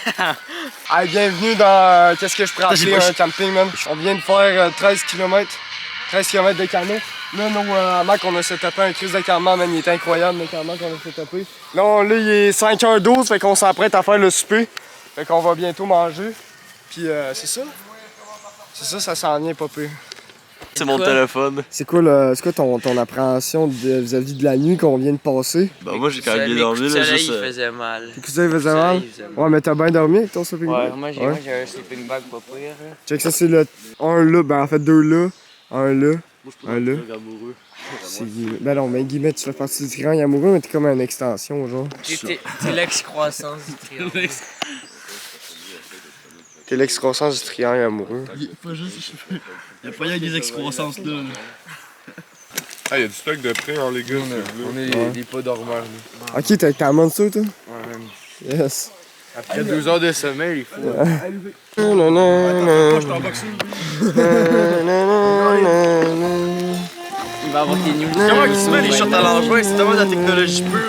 Hey, bienvenue dans qu'est-ce que je pourrais appeler un camping, man. On vient de faire 13 km. 13 km de canot. Là, nos hamacs, on a setupé un crise de campement, man. Il est incroyable, le campement qu'on a setupé. Là, il est 5h12, fait qu'on s'apprête à faire le souper. Fait qu'on va bientôt manger. Puis c'est ça. C'est ça, ça s'en vient pas peu. C'est mon téléphone. C'est quoi, ton appréhension vis-à-vis de la nuit qu'on vient de passer? Bah moi j'ai quand même bien dormi là, juste... il faisait mal. Les coussins faisaient mal? Ouais, mais t'as bien dormi avec ton sleeping bag? Ouais, moi j'ai un sleeping bag pas pire. Check, ça c'est le... Un là, ben en fait deux là. Un là. Un là. C'est Guillemette. Ben non, mais Guillemette, tu fais partie du triangle amoureux, mais t'es comme une extension, genre. T'es l'ex-croissance du triangle. T'es l'ex-croissance du triangle amoureux. Pas juste... Y'a pas rien que des excroissances là. Ah, y'a du stock de prêt, hein, les gars. On est des pas dormeurs. Ok, t'es avec ta monster, toi? Ouais, même. Yes. Après 2 heures de sommeil, il faut. Il va avoir tes news. Comment il se met les shorts à l'envers? C'est tellement de la technologie pure là.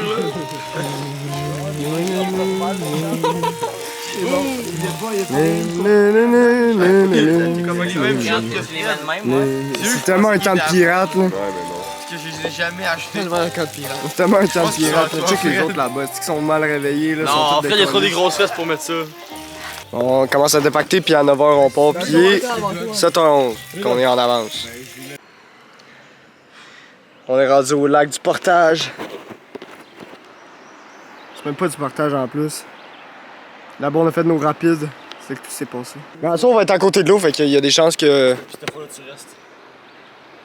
C'est tellement un temps de pirate, là. Ouais, mais non. Parce que je les ai jamais achetés. C'est tellement un temps de pirate, là. Check les autres là-bas, c'est qu'ils sont mal réveillés, là. Non, Fred il y a trop des grosses fesses pour mettre ça. On commence à dépacter, puis à 9h on part, puis 7h11 qu'on est en avance. On est rendu au lac du Portage. C'est même pas du portage en plus. Là-bas on a fait nos rapides, c'est que tout s'est passé. Mais en soi, on va être à côté de l'eau, fait qu'il y a des chances que... Cette fois là tu restes.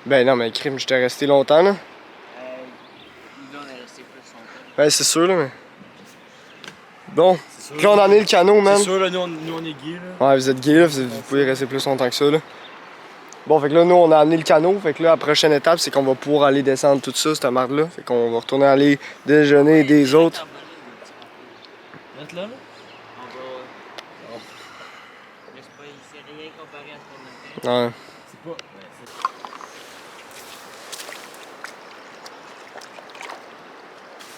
Ben non, mais crime, j'étais resté longtemps, là. Là, on est resté plus longtemps. Ouais, c'est sûr, là, mais... Bon, puis là, on en est le canot, man. C'est sûr là, nous on est gays là. Ouais, vous êtes gay, là, vous pouvez rester plus longtemps que ça, là. Bon, fait que là, nous, on a amené le canot. Fait que là, la prochaine étape, c'est qu'on va pouvoir aller descendre tout ça, cette marde-là. Fait qu'on va retourner aller déjeuner des autres. Reste là là? On va. Mais c'est rien comparé à ce qu'on a fait. Ouais.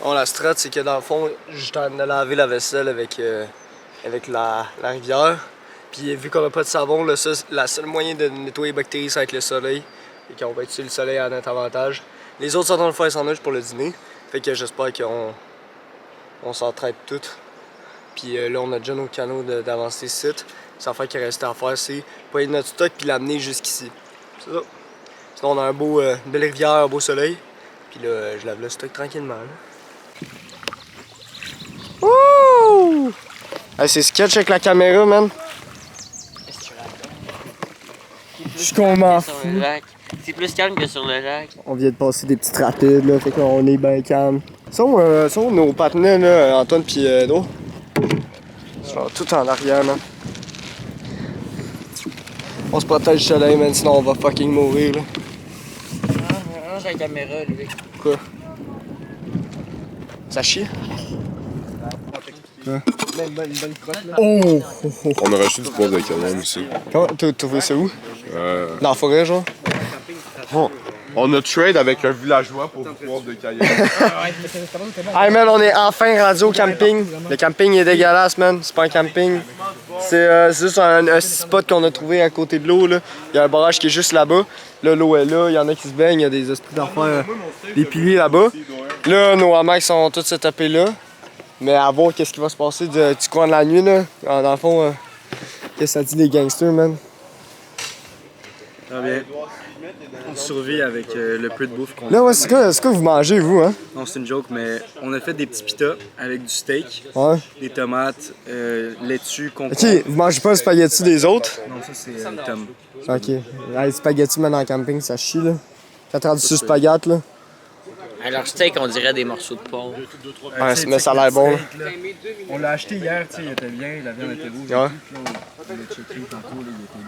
Bon, la strat, c'est que dans le fond, j'étais en train de laver la vaisselle avec la rivière. Puis vu qu'on n'a pas de savon, là, ça, la seule moyen de nettoyer les bactéries, c'est avec le soleil. Et qu'on va utiliser le soleil à notre avantage. Les autres sont en train de faire sandwich pour le dîner. Fait que j'espère qu'on s'entraide toutes. Puis là, on a déjà nos canaux d'avancer site. Ça fait qu'il reste à faire, c'est payer notre stock puis l'amener jusqu'ici. C'est ça. Sinon, on a une belle rivière, un beau soleil. Puis là, je lave le stock tranquillement. Là. Wouh! Hey, c'est sketch avec la caméra, man. Je suis qu'on m'en fout. C'est plus calme que sur le lac. On vient de passer des petites rapides, là, fait qu'on est bien calme. Sont nos partenaires, là, Antoine pis Edo. Ils sont tout en arrière, man. On se protège du soleil, man, sinon on va fucking mourir, là. Range la caméra, lui. Quoi? Ça chie? Quoi? Oh! On a racheté du poivre de Cayenne aussi. Comment? T'as trouvé ça où? Dans la forêt, genre? Oh. On a trade avec un villageois pour du poivre de Cayenne. Hey man, on est enfin rendu au camping. Le camping est dégueulasse, man. C'est pas un camping. C'est juste un spot qu'on a trouvé à côté de l'eau, là. Il y a un barrage qui est juste là-bas. Là, l'eau est là. Il y en a qui se baignent. Il y a des esprits d'affaires, des piliers là-bas. Là, nos hamacs sont tous setupés là. Mais à voir qu'est-ce qui va se passer du coin de la nuit, là. Dans le fond, qu'est-ce que ça dit les gangsters, man? Ça va bien. On survit avec le peu de bouffe qu'on a. Là, ouais, c'est quoi vous mangez, vous, hein? Non, c'est une joke, mais on a fait des petits pitas avec du steak, Ouais. des tomates, laitue, concombre. Ok, vous mangez pas le spaghetti des autres? Non, ça c'est Tom. Ok. Les spaghettis, man, en camping, ça chie, là. Quand t'es rendu sur spaghetti, là. Alors, steak, on dirait des morceaux de porc. Ouais, mais ça a l'air bon. On l'a acheté hier, tu sais, il était bien, la viande était rouge. Ouais. On l'a checké tantôt, là, il était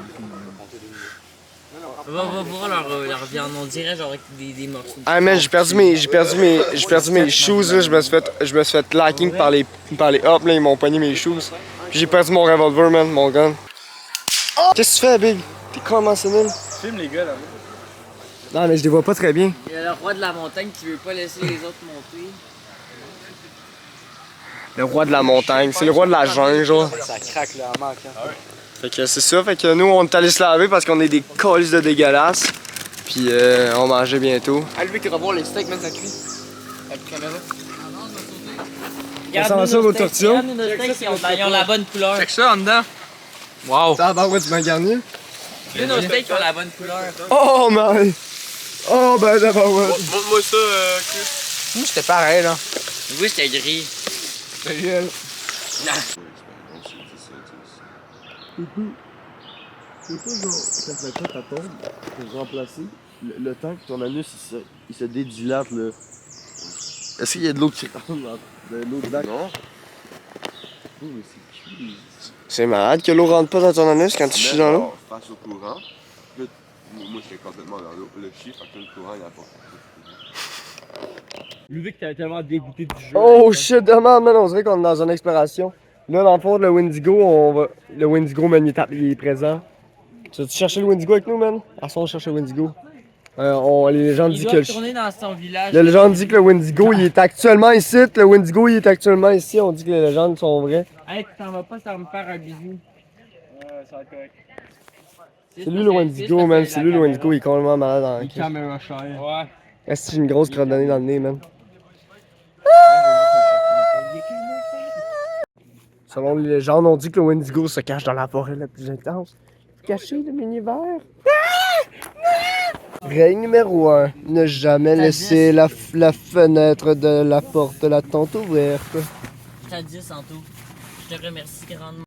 Va voir leur viande, on dirait genre des morceaux de porc. Ah man, j'ai perdu mes shoes là, je me suis fait lacking par les hops là, ils m'ont pogné mes shoes. Puis j'ai perdu mon revolver, man, mon gun. Oh! Qu'est-ce que tu fais, Big? T'es comment sénile? Filme les gars là. Non mais je les vois pas très bien. Il y a le roi de la montagne qui veut pas laisser les autres monter. le roi de la montagne. C'est le roi de la jungle, genre. Ça craque là en manque. Hein. Fait que c'est ça, fait que nous on est allés se laver parce qu'on est des colis de dégueulasses. Puis on mangeait bientôt. Ah, lui qui revoit les steaks, même ça cuit. Avec la caméra. Ça va ça vos tortillas? Regarde nos steaks, ils ont la bonne couleur. Check ça en dedans. Wow. Ah bah ouais, tu m'as garni? Nos steaks ont la bonne couleur. Oh man! Oh ben d'abord ouais. Montre-moi ça, Chris. Moi, c'était pareil, là. Oui, c'était gris. Ta gueule. C'est pas genre, quand la cote elle tombe, pour remplacer, le temps que ton anus il se dédilate là. Est-ce qu'il y a de l'eau qui rentre dans l'eau dedans? Non. Oh, mais c'est cuit. C'est malade que l'eau rentre pas dans ton anus quand tu chies dans l'eau. Face au courant. Là, moi j'étais complètement dans l'eau. Le chiffre, fait que le courant il apporte. Ludovic, t'avais tellement dégoûté du jeu. Oh shit, man, on dirait qu'on est dans une exploration. Là, dans le fond, le Wendigo, le Wendigo, man, il est présent. Tu vas-tu chercher le Wendigo avec nous, man? À ce on cherche le Wendigo. Les légendes Il disent doit que... retourner dans son village. La légende dit que le Wendigo, il est actuellement ici. Le Wendigo, il est actuellement ici. On dit que les légendes sont vraies. Hey, tu t'en vas pas, ça va me faire un bisou. Ça va être correct. C'est lui le Wendigo, man. C'est lui le Wendigo, il est complètement malade dans la crise. Camera shy. Ouais. Est-ce que j'ai une grosse crotte d'année dans le nez, man? Selon les légendes, on dit que le Wendigo se cache dans la forêt la plus intense. Caché de l'univers. Règle numéro 1. Ne jamais laisser la fenêtre de la porte de la tente ouverte. Je t'ai dit, Santo. Je te remercie grandement.